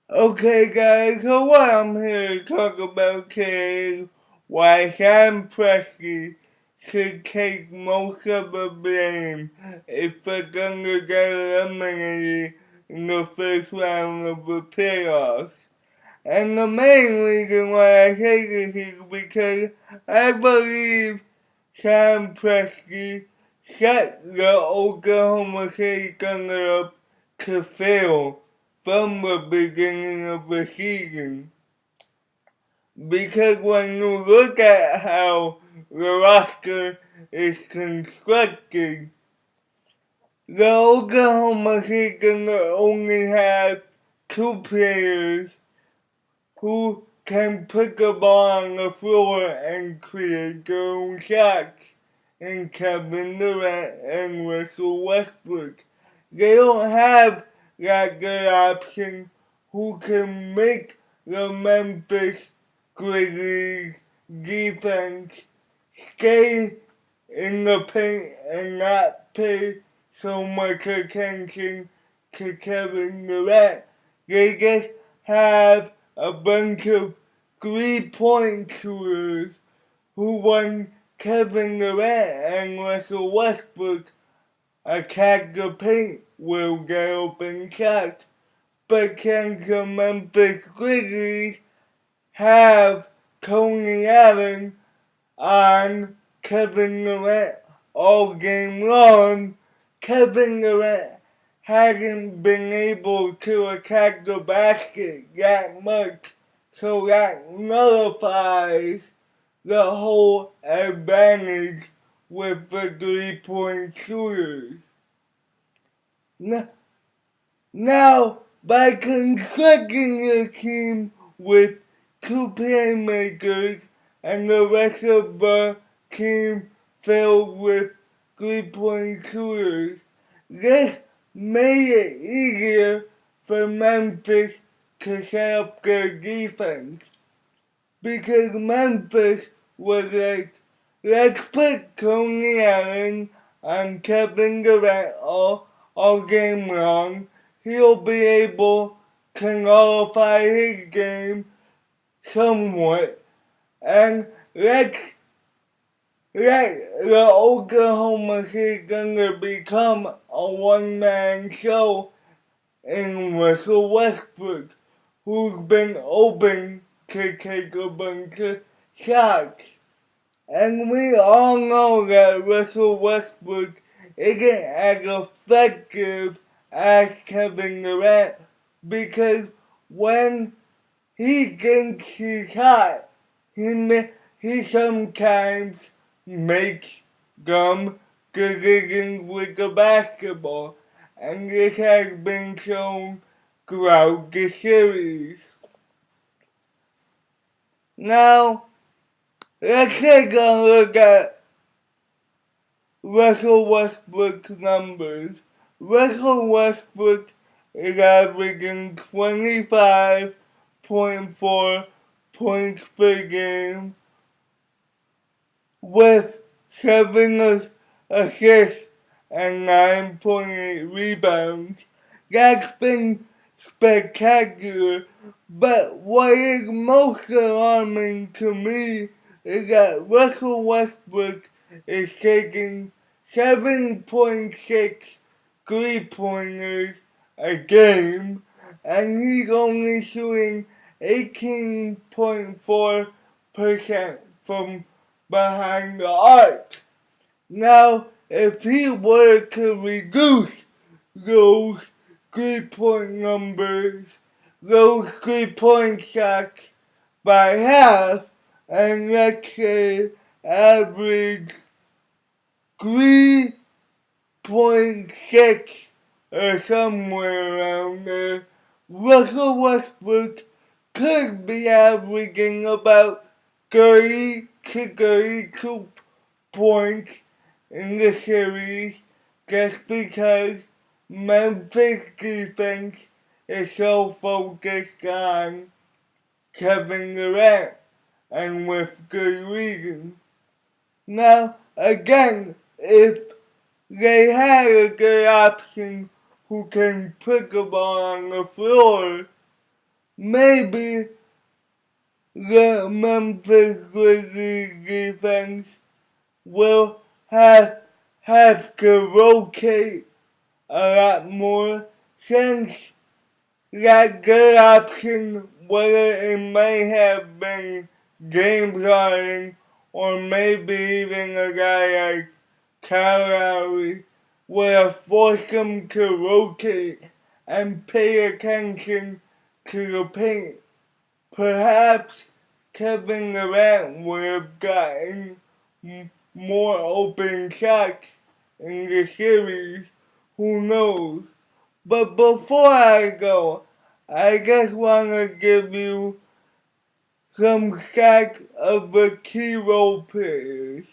Okay guys, so what I'm here to talk about today is why Sam Presti should take most of the blame if they're gonna get eliminated in the first round of the playoffs. And the main reason why I say this is because I believe Sam Presti set the Oklahoma City Thunder up to fail from the beginning of the season. Because when you look at how the roster is constructed, the Oklahoma City Thunder only have two players who can put the ball on the floor and create their own shots, and Kevin Durant and Russell Westbrook. They don't have that good option who can make the Memphis Grizzlies defense stay in the paint and not pay so much attention to Kevin Durant. They just have a bunch of 3-point shooters who won Kevin Durant and Russell Westbrook attack the paint will get open shots. But can the Memphis Grizzlies have Tony Allen on Kevin Durant all game long? Kevin Durant hasn't been able to attack the basket that much, so that nullifies the whole advantage with the 3-point shooters. Now, by constructing a team with two playmakers and the rest of the team filled with 3-point shooters, this made it easier for Memphis to set up their defense. Because Memphis was like, let's put Tony Allen on Kevin Durant all game long. He'll be able to nullify his game somewhat. And let the Oklahoma City Thunder become a one-man show in Russell Westbrook, who's been open to take a bunch of shots. And we all know that Russell Westbrook isn't as effective as Kevin Durant because when he thinks he's hot, he sometimes makes dumb decisions with the basketball, and this has been shown throughout the series. Now, let's take a look at Russell Westbrook's numbers. Russell Westbrook is averaging 25.4 points per game with 7 assists and 9.8 rebounds. That's been spectacular, but what is most alarming to me is that Russell Westbrook is taking 7.6 3-pointers a game, and he's only shooting 18.4% from behind the arc. Now, if he were to reduce those 3-point numbers, those 3-point shots by half, and let's say average 3.6 or somewhere around there, Russell Westbrook could be averaging about 30 to 32 points in the series just because Memphis defense is so focused on Kevin Durant, and with good reason. Now, again, if they had a good option who can put the ball on the floor, maybe the Memphis Grizzlies defense will have to rotate a lot more since that good option, whether it may have been James Harden or maybe even a guy like Kyle Lowry, would have forced him to rotate and pay attention to the paint. Perhaps Kevin Durant would have gotten more open shots in the series. Who knows? But before I go, I just want to give you some stats of the key role players.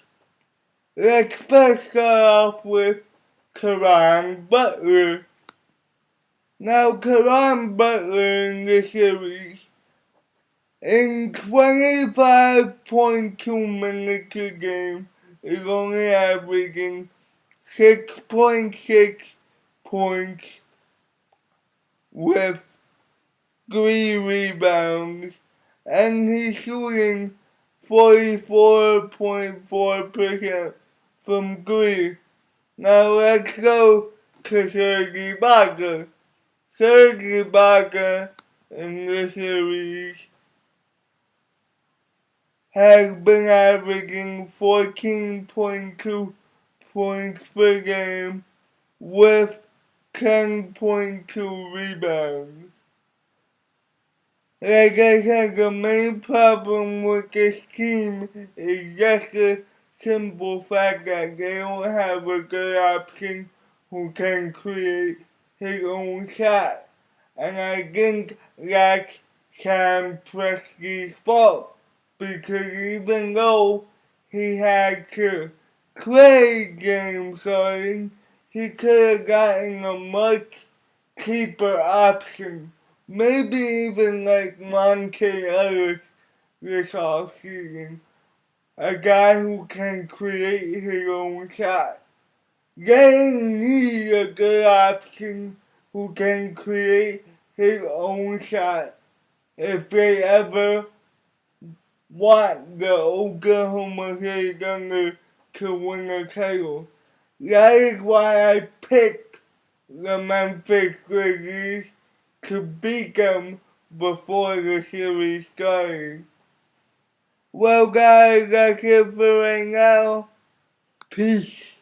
Let's first start off with Caron Butler. Now, Caron Butler in the series, in 25.2 minutes a game, is only averaging 6.6 points with 3 rebounds, and he's shooting 44.4% from 3. Now let's go to Serge Ibaka. Serge Ibaka in the series has been averaging 14.2 points per game with 10.2 rebounds. Like I said, the main problem with this team is just the simple fact that they don't have a good option who can create his own shot. And I think that's Sam Presti's fault, because even though he had to trade James Harden, he could have gotten a much cheaper option. Maybe even like Monte Ellis this offseason. A guy who can create his own shot. They need a good option who can create his own shot if they ever want the Oklahoma City Thunder to win a title. That is why I picked the Memphis Grizzlies to beat them before the series started. Well guys, that's it for right now. Peace.